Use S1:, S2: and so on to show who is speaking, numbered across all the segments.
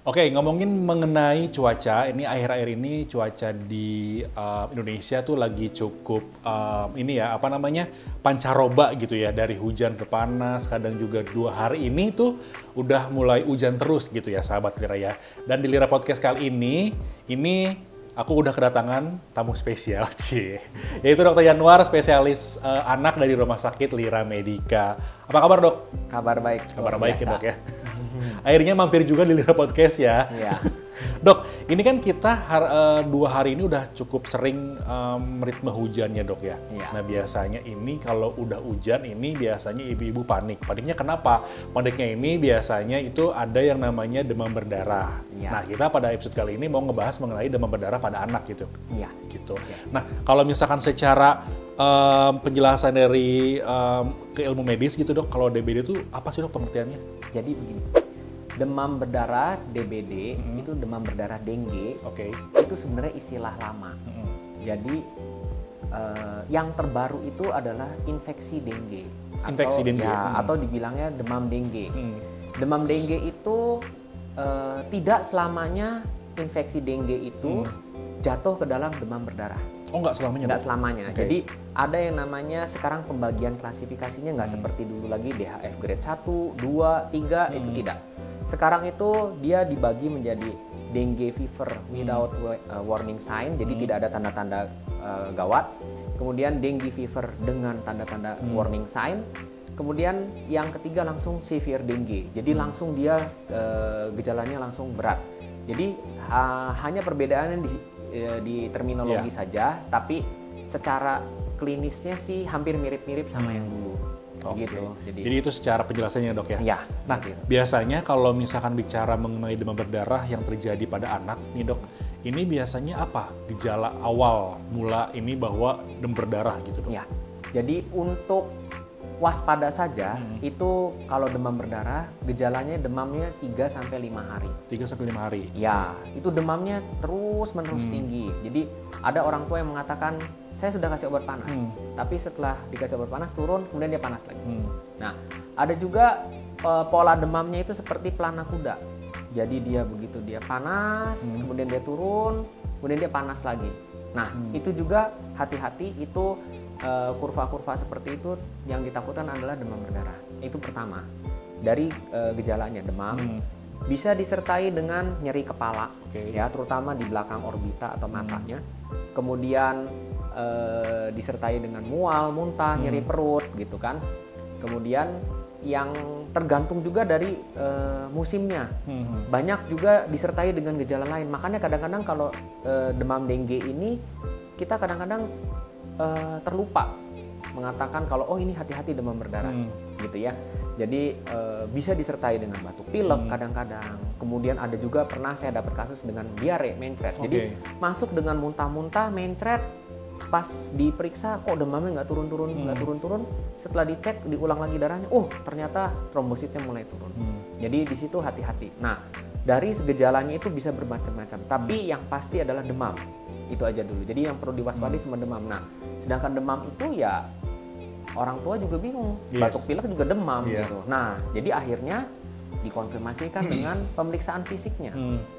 S1: Oke, ngomongin mengenai cuaca, ini akhir-akhir ini cuaca di Indonesia tuh lagi cukup ini ya, apa namanya, pancaroba gitu ya, dari hujan ke panas, kadang juga 2 hari ini tuh udah mulai hujan terus gitu ya, sahabat Lira ya. Dan di Lira Podcast kali ini aku udah kedatangan tamu spesial, yaitu Dr. Yanuar, spesialis anak dari Rumah Sakit Lira Medica. Apa kabar, Dok?
S2: Kabar baik.
S1: Kabar baik ya, Dok ya. Akhirnya mampir juga di Lira Podcast ya.
S2: Iya.
S1: Dok, ini kan kita 2 hari ini udah cukup sering ritme hujannya, Dok ya.
S2: Iya.
S1: Nah, biasanya ini kalau udah hujan ini biasanya ibu-ibu panik. Paniknya kenapa? Paniknya ini biasanya itu ada yang namanya demam berdarah.
S2: Iya.
S1: Nah, kita pada episode kali ini mau ngebahas mengenai demam berdarah pada anak gitu.
S2: Iya.
S1: Gitu.
S2: Iya.
S1: Nah, kalau misalkan secara penjelasan dari ke ilmu medis gitu, Dok, kalau DBD itu apa sih, Dok, pengertiannya?
S2: Jadi begini, demam berdarah DBD itu demam berdarah dengue.
S1: Oke.
S2: Itu sebenarnya istilah lama. Jadi yang terbaru itu adalah infeksi dengue.
S1: Infeksi dengue.
S2: Ya, atau dibilangnya demam dengue. Demam dengue itu tidak selamanya infeksi dengue itu jatuh ke dalam demam berdarah.
S1: Oh, nggak selamanya?
S2: Nggak selamanya.
S1: Okay.
S2: Jadi ada yang namanya sekarang pembagian klasifikasinya nggak seperti dulu lagi DHF grade 1, 2, 3 itu tidak. Sekarang itu dia dibagi menjadi dengue fever without warning sign, jadi tidak ada tanda-tanda gawat. Kemudian dengue fever dengan tanda-tanda warning sign. Kemudian yang ketiga langsung severe dengue. Jadi langsung dia gejalanya langsung berat. Jadi hanya perbedaannya di terminologi saja, tapi secara klinisnya sih hampir mirip-mirip sama yang dulu.
S1: Oke.
S2: Gitu.
S1: Jadi itu secara penjelasannya, Dok ya?
S2: Iya.
S1: Nah, biasanya kalau misalkan bicara mengenai demam berdarah yang terjadi pada anak nih, Dok, ini biasanya apa gejala awal mula ini bahwa demam berdarah gitu, Dok?
S2: Ya. Jadi untuk waspada saja itu kalau demam berdarah gejalanya demamnya 3-5 hari.
S1: 3-5 hari.
S2: Ya, itu demamnya terus-menerus tinggi. Jadi ada orang tua yang mengatakan saya sudah kasih obat panas, tapi setelah dikasih obat panas turun, kemudian dia panas lagi. Nah, ada juga pola demamnya itu seperti pelana kuda. Jadi dia begitu dia panas, kemudian dia turun, kemudian dia panas lagi. Nah, itu juga hati-hati, itu kurva-kurva seperti itu yang ditakutkan adalah demam berdarah. Itu pertama. Dari gejalanya demam, bisa disertai dengan nyeri kepala, ya, terutama di belakang orbita atau matanya. Kemudian disertai dengan mual, muntah, nyeri perut, gitu kan. Kemudian yang tergantung juga dari musimnya. Banyak juga disertai dengan gejala lain. Makanya kadang-kadang kalau demam dengue ini kita kadang-kadang terlupa mengatakan kalau oh ini hati-hati demam berdarah, gitu ya. Jadi bisa disertai dengan batuk pilek kadang-kadang. Kemudian ada juga pernah saya dapat kasus dengan diare, mencret. Jadi masuk dengan muntah-muntah, mencret. Pas diperiksa kok demamnya nggak turun-turun. Setelah dicek diulang lagi darahnya, ternyata trombositnya mulai turun. Jadi di situ hati-hati. Nah, dari gejalanya itu bisa bermacam-macam. Tapi yang pasti adalah demam. Itu aja dulu. Jadi yang perlu diwaspadai cuma demam. Nah, sedangkan demam itu ya orang tua juga bingung. Batuk pilek juga demam gitu. Nah, jadi akhirnya dikonfirmasikan dengan pemeriksaan fisiknya.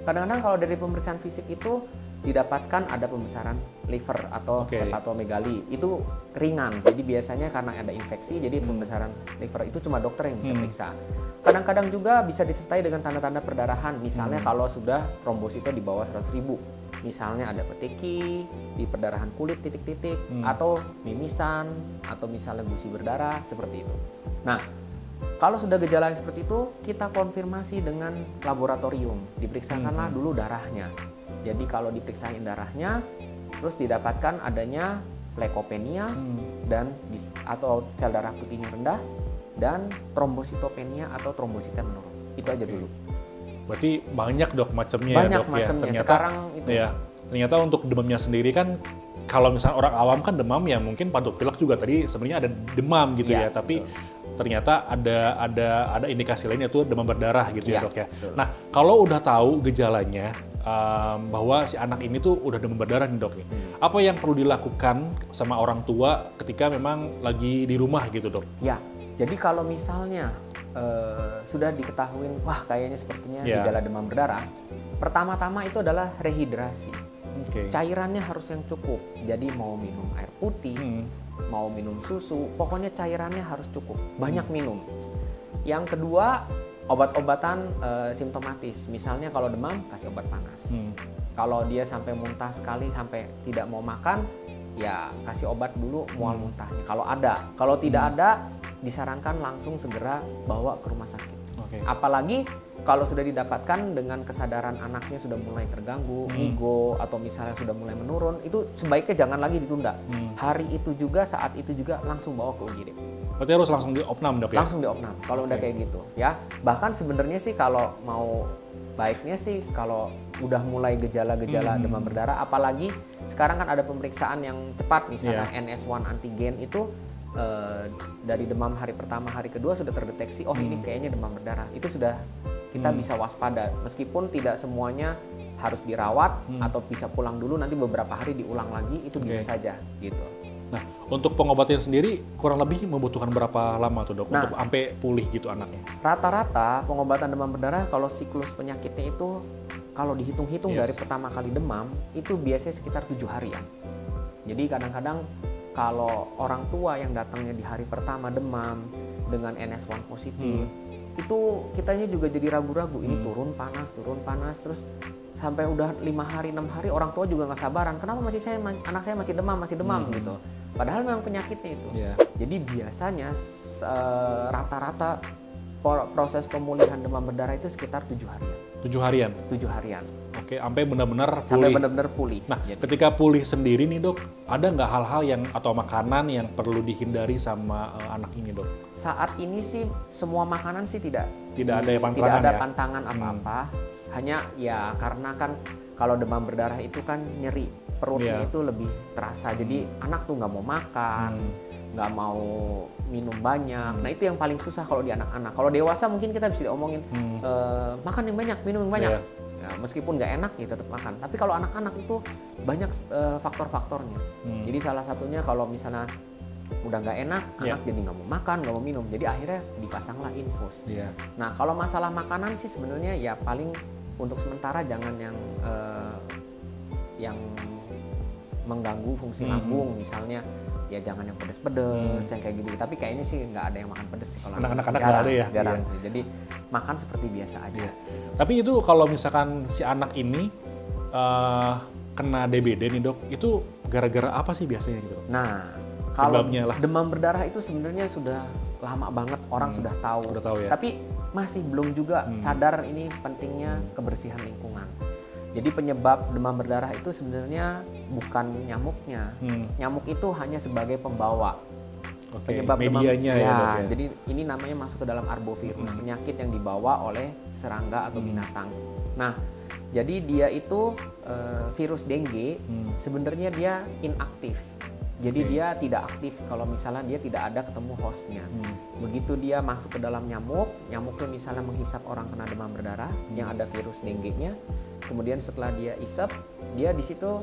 S2: Kadang-kadang kalau dari pemeriksaan fisik itu didapatkan ada pembesaran liver atau hepatomegali. Itu ringan. Jadi biasanya karena ada infeksi, jadi pembesaran liver itu cuma dokter yang bisa periksa. Kadang-kadang juga bisa disertai dengan tanda-tanda perdarahan. Misalnya kalau sudah trombositnya di bawah 100.000. Misalnya ada peteki di perdarahan kulit titik-titik, atau mimisan, atau misalnya gusi berdarah, seperti itu. Nah, kalau sudah gejala yang seperti itu, kita konfirmasi dengan laboratorium. Diperiksakanlah dulu darahnya. Jadi kalau diperiksain darahnya, terus didapatkan adanya leukopenia dan atau sel darah putihnya rendah, dan trombositopenia atau trombositnya menurun. Itu aja dulu.
S1: Berarti banyak, Dok, macamnya ya,
S2: Banyak
S1: Dok,
S2: macamnya.
S1: Ternyata,
S2: sekarang itu.
S1: Ya, ternyata untuk demamnya sendiri kan, kalau misalnya orang awam kan demam ya mungkin batuk pilek juga tadi sebenarnya ada demam gitu ya, tapi ternyata ada indikasi lainnya tuh demam berdarah gitu ya, Dok ya.
S2: Betul.
S1: Nah, kalau udah tahu gejalanya bahwa si anak ini tuh udah demam berdarah nih, Dok, apa yang perlu dilakukan sama orang tua ketika memang lagi di rumah gitu, Dok?
S2: Ya, jadi kalau misalnya sudah diketahui, wah kayaknya sepertinya
S1: Yeah.
S2: gejala demam berdarah, pertama-tama itu adalah rehidrasi.
S1: Oke.
S2: Cairannya harus yang cukup. Jadi mau minum air putih, mau minum susu, pokoknya cairannya harus cukup. Banyak minum. Yang kedua, obat-obatan simptomatis. Misalnya kalau demam, kasih obat panas. Kalau dia sampai muntah sekali, sampai tidak mau makan, ya kasih obat dulu mual muntahnya. Kalau ada. Kalau tidak ada, disarankan langsung segera bawa ke rumah sakit.
S1: Oke.
S2: Apalagi kalau sudah didapatkan dengan kesadaran anaknya sudah mulai terganggu, ego atau misalnya sudah mulai menurun, itu sebaiknya jangan lagi ditunda. Hari itu juga, saat itu juga langsung bawa ke UGD.
S1: Berarti harus langsung diopnam, Dok, ya?
S2: Langsung diopnam kalau udah kayak gitu ya. Bahkan sebenarnya sih kalau mau baiknya sih kalau udah mulai gejala-gejala demam berdarah, apalagi sekarang kan ada pemeriksaan yang cepat misalnya NS1 antigen itu dari demam hari pertama, hari kedua sudah terdeteksi, oh ini kayaknya demam berdarah. Itu sudah kita bisa waspada, meskipun tidak semuanya harus dirawat atau bisa pulang dulu, nanti beberapa hari diulang lagi, itu bisa saja gitu.
S1: Nah, untuk pengobatan sendiri kurang lebih membutuhkan berapa lama tuh, Dok, untuk sampai pulih gitu anaknya?
S2: Rata-rata pengobatan demam berdarah kalau siklus penyakitnya itu kalau dihitung-hitung dari pertama kali demam itu biasanya sekitar 7 harian. Jadi kadang-kadang kalau orang tua yang datangnya di hari pertama demam dengan NS1 positif, itu kitanya juga jadi ragu-ragu, ini turun panas, terus sampai udah 5 hari, 6 hari orang tua juga nggak sabaran, kenapa anak saya masih demam gitu. Padahal memang penyakitnya itu. Jadi biasanya rata-rata proses pemulihan demam berdarah itu sekitar 7 harian.
S1: 7 harian?
S2: 7 harian.
S1: Oke, sampai benar-benar pulih.
S2: Sampai benar-benar pulih.
S1: Nah, ketika pulih sendiri nih, Dok, ada nggak hal-hal yang atau makanan yang perlu dihindari sama anak ini, Dok?
S2: Saat ini sih semua makanan sih tidak
S1: ada yang
S2: tidak ada pantangan apa-apa. Hanya ya karena kan kalau demam berdarah itu kan nyeri perutnya itu lebih terasa. Jadi anak tuh nggak mau makan, nggak mau minum banyak. Nah itu yang paling susah kalau di anak-anak. Kalau dewasa mungkin kita bisa diomongin makan yang banyak, minum yang banyak. Ya, meskipun nggak enak ya tetap makan. Tapi kalau anak-anak itu banyak faktor-faktornya. Jadi salah satunya kalau misalnya udah nggak enak, anak jadi nggak mau makan, nggak mau minum. Jadi akhirnya dipasanglah infus. Nah kalau masalah makanan sih sebenarnya ya paling untuk sementara jangan yang mengganggu fungsi lambung, misalnya ya jangan yang pedes-pedes, yang kayak gitu. Tapi kayaknya sih nggak ada yang makan pedes sih kalau
S1: anak-anak nggak ada ya.
S2: Jarang. Jadi makan seperti biasa aja.
S1: Tapi itu kalau misalkan si anak ini kena DBD nih, Dok, itu gara-gara apa sih biasanya gitu?
S2: Nah, kalau demam berdarah itu sebenarnya sudah lama banget orang sudah tahu.
S1: Ya?
S2: Tapi masih belum juga sadar ini pentingnya kebersihan lingkungan. Jadi penyebab demam berdarah itu sebenarnya bukan nyamuknya. Nyamuk itu hanya sebagai pembawa. Penyebab
S1: medianya
S2: demam,
S1: ya.
S2: Jadi ini namanya masuk ke dalam arbovirus, penyakit yang dibawa oleh serangga atau binatang. Nah, jadi dia itu virus dengue sebenarnya dia inaktif. Jadi dia tidak aktif kalau misalnya dia tidak ada ketemu hostnya. Begitu dia masuk ke dalam nyamuk, nyamuknya misalnya menghisap orang kena demam berdarah yang ada virus dengue-nya. Kemudian setelah dia isap, dia di situ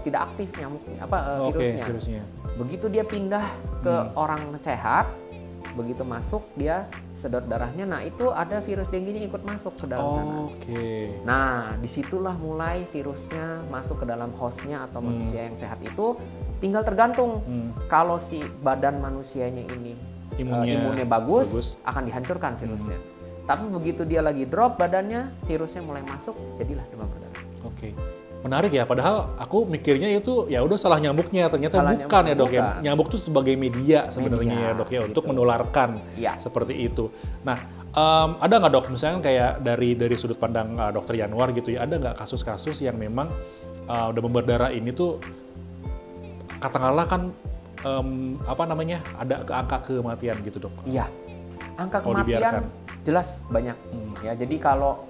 S2: tidak aktif nyamuknya, virusnya. Begitu dia pindah ke orang sehat, begitu masuk dia sedot darahnya, nah itu ada virus dengue-nya ikut masuk ke dalam sana. Nah disitulah mulai virusnya masuk ke dalam hostnya atau manusia yang sehat itu. Tinggal tergantung kalau si badan manusianya ini imunnya bagus, akan dihancurkan virusnya. Tapi begitu dia lagi drop badannya, virusnya mulai masuk, jadilah demam berdarah.
S1: Menarik ya, padahal aku mikirnya itu ya udah salah nyamuknya, ternyata bukan ya, Dok ya. Nyamuk itu sebagai media sebenarnya ya, Dok ya, untuk menularkan seperti itu. Nah, ada nggak, Dok, misalnya kayak dari sudut pandang Dokter Yanwar gitu ya, ada nggak kasus-kasus yang memang demam berdarah ini tuh katakanlah kan ada angka kematian gitu, Dok?
S2: Iya, angka kematian jelas banyak. Ya, jadi kalau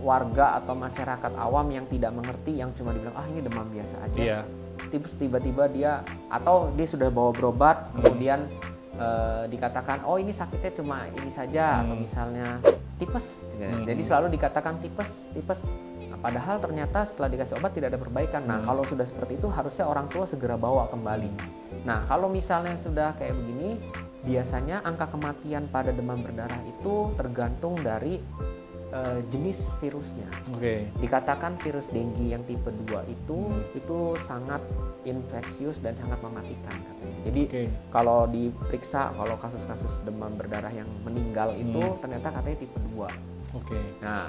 S2: warga atau masyarakat awam yang tidak mengerti, yang cuma dibilang ini demam biasa aja, terus tiba-tiba dia sudah bawa berobat, kemudian dikatakan ini sakitnya cuma ini saja, atau misalnya tipes. Jadi selalu dikatakan tipes. Padahal ternyata setelah dikasih obat tidak ada perbaikan. Nah, kalau sudah seperti itu harusnya orang tua segera bawa kembali. Nah, kalau misalnya sudah kayak begini, biasanya angka kematian pada demam berdarah itu tergantung dari jenis virusnya. Dikatakan virus dengue yang tipe 2 itu sangat infeksius dan sangat mematikan katanya. Jadi kalau diperiksa, kalau kasus-kasus demam berdarah yang meninggal itu ternyata katanya tipe 2. Nah,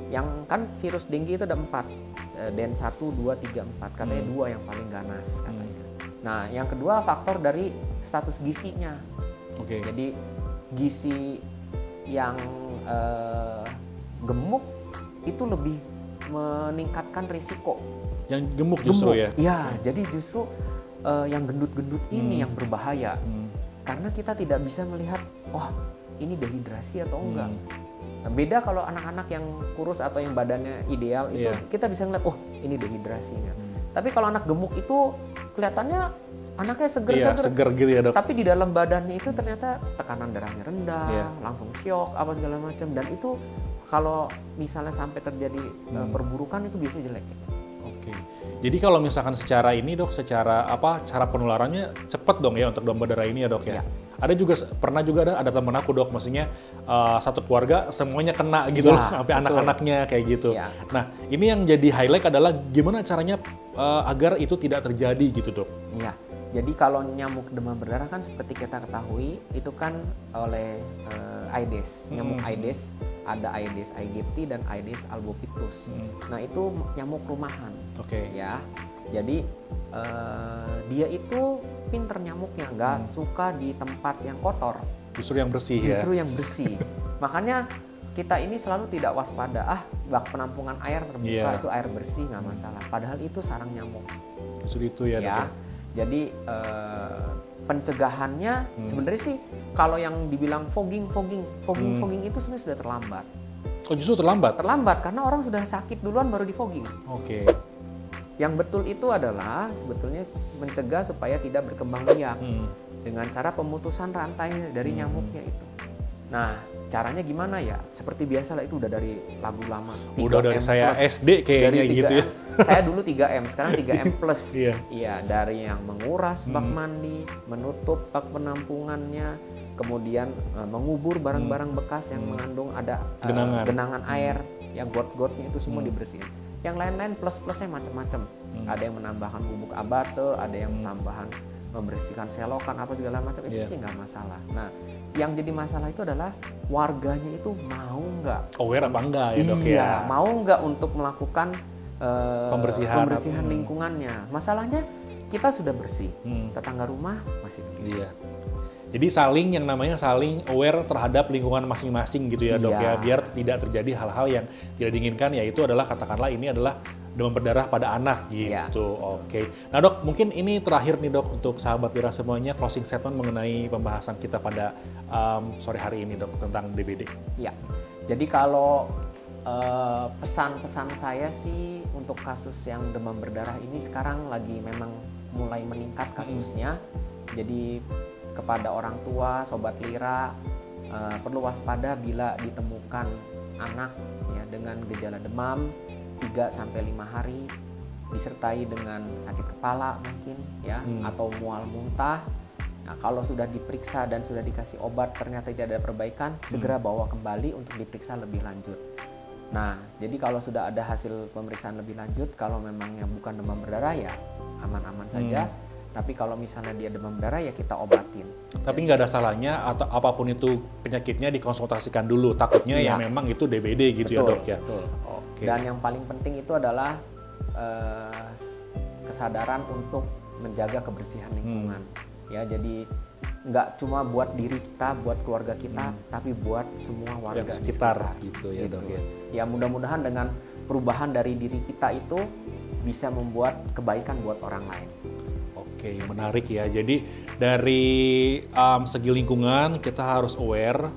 S2: yang kan virus dengue itu ada 4. DEN 1, 2, 3, 4. Katanya 2 yang paling ganas katanya. Nah, yang kedua faktor dari status gisinya. Jadi gisi yang gemuk itu lebih meningkatkan risiko.
S1: Yang gemuk justru ya?
S2: Ya, jadi justru yang gendut-gendut ini yang berbahaya. Karena kita tidak bisa melihat, wah ini dehidrasi atau enggak. Nah, beda kalau anak-anak yang kurus atau yang badannya ideal itu kita bisa ngeliat, oh ini dehidrasinya. Tapi kalau anak gemuk itu kelihatannya anaknya seger
S1: gitu ya, Dok.
S2: Tapi di dalam badannya itu ternyata tekanan darahnya rendah, langsung syok apa segala macam, dan itu kalau misalnya sampai terjadi perburukan itu biasanya jelek.
S1: Jadi kalau misalkan secara ini, Dok, secara cara penularannya cepat dong ya untuk demam berdarah ini ya, Dok ya. Ada juga pernah juga ada teman aku, Dok, maksudnya satu keluarga semuanya kena gitu loh, sampai anak-anaknya kayak gitu. Nah, ini yang jadi highlight adalah gimana caranya agar itu tidak terjadi gitu, Dok.
S2: Jadi kalau nyamuk demam berdarah kan seperti kita ketahui itu kan oleh Aedes, nyamuk Aedes, ada Aedes aegypti dan Aedes albopictus. Nah itu nyamuk rumahan, ya. Jadi dia itu pinter nyamuknya, nggak suka di tempat yang kotor.
S1: Justru yang bersih
S2: Justru yang bersih. Makanya kita ini selalu tidak waspada. Bak penampungan air terbuka itu air bersih nggak masalah. Padahal itu sarang nyamuk.
S1: Justru itu ya.
S2: Jadi pencegahannya sebenarnya sih kalau yang dibilang fogging itu sebenarnya sudah terlambat.
S1: Oh justru terlambat?
S2: Terlambat karena orang sudah sakit duluan baru di fogging. Yang betul itu adalah sebetulnya mencegah supaya tidak berkembang biak dengan cara pemutusan rantai dari nyamuknya itu. Nah caranya gimana ya? Seperti biasa lah, itu udah dari lagu lama.
S1: Udah dari saya SD kayaknya gitu ya.
S2: Saya dulu 3M, sekarang 3M plus. Iya, dari yang menguras bak mandi, menutup bak penampungannya, kemudian mengubur barang-barang bekas yang mengandung ada genangan air, yang got-gotnya itu semua dibersihin. Yang lain-lain plus-plusnya macam-macam. Ada yang menambahkan bubuk abate, ada yang menambahkan membersihkan selokan apa segala macam, itu sih nggak masalah. Nah, yang jadi masalah itu adalah warganya itu mau nggak?
S1: Aware apa enggak ya, Dok ya?
S2: Mau nggak untuk melakukan pembersihan
S1: atau,
S2: lingkungannya. Masalahnya kita sudah bersih, tetangga rumah masih begitu.
S1: Jadi yang namanya saling aware terhadap lingkungan masing-masing gitu ya, Dok ya, biar tidak terjadi hal-hal yang tidak diinginkan, yaitu adalah katakanlah ini adalah demam berdarah pada anak gitu. Nah, Dok, mungkin ini terakhir nih, Dok, untuk sahabat Wira semuanya, closing statement mengenai pembahasan kita pada sore hari ini, Dok, tentang DBD.
S2: Jadi kalau pesan-pesan saya sih untuk kasus yang demam berdarah ini sekarang lagi memang mulai meningkat kasusnya. Jadi kepada orang tua, sobat Lira, perlu waspada bila ditemukan anak ya dengan gejala demam 3-5 hari disertai dengan sakit kepala mungkin ya, atau mual muntah. Nah, kalau sudah diperiksa dan sudah dikasih obat ternyata tidak ada perbaikan, segera bawa kembali untuk diperiksa lebih lanjut. Nah, jadi kalau sudah ada hasil pemeriksaan lebih lanjut, kalau memangnya bukan demam berdarah ya aman-aman saja. Tapi kalau misalnya dia demam berdarah ya kita obatin.
S1: Tapi nggak ada salahnya atau apapun itu penyakitnya dikonsultasikan dulu. Takutnya ya memang itu DBD gitu, betul, ya, Dok ya.
S2: Betul. Dan yang paling penting itu adalah kesadaran untuk menjaga kebersihan lingkungan. Ya, jadi nggak cuma buat diri kita, buat keluarga kita, tapi buat semua warga
S1: yang sekitar gitu ya, Dok ya.
S2: Ya mudah-mudahan dengan perubahan dari diri kita itu bisa membuat kebaikan buat orang lain.
S1: Menarik ya. Jadi dari segi lingkungan kita harus aware.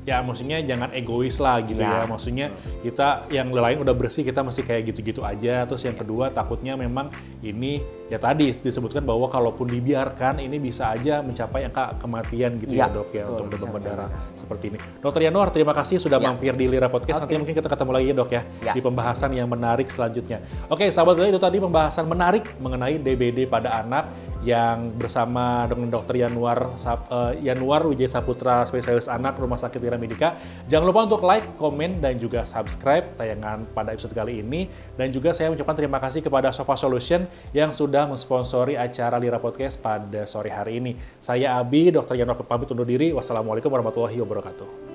S1: Ya maksudnya jangan egois lah gitu ya. Maksudnya kita yang lain udah bersih, kita masih kayak gitu-gitu aja. Terus yang kedua takutnya memang ini ya tadi disebutkan bahwa kalaupun dibiarkan ini bisa aja mencapai angka kematian gitu ya, Dok ya, untuk demam berdarah seperti ini. Dr. Yanuar, terima kasih sudah mampir di Lira Podcast. Nanti mungkin kita ketemu lagi ya, Dok ya, di pembahasan yang menarik selanjutnya. Sahabat Lira, itu tadi pembahasan menarik mengenai DBD pada anak yang bersama dengan Dr. Yanuar Wijaya Saputra, spesialis anak Rumah Sakit Mira Medica. Jangan lupa untuk like, komen, dan juga subscribe tayangan pada episode kali ini. Dan juga saya mengucapkan terima kasih kepada Sofa Solution yang sudah mensponsori acara Lira Podcast pada sore hari ini. Saya Abi, Dr. Yanuar pamit undur diri. Wassalamualaikum warahmatullahi wabarakatuh.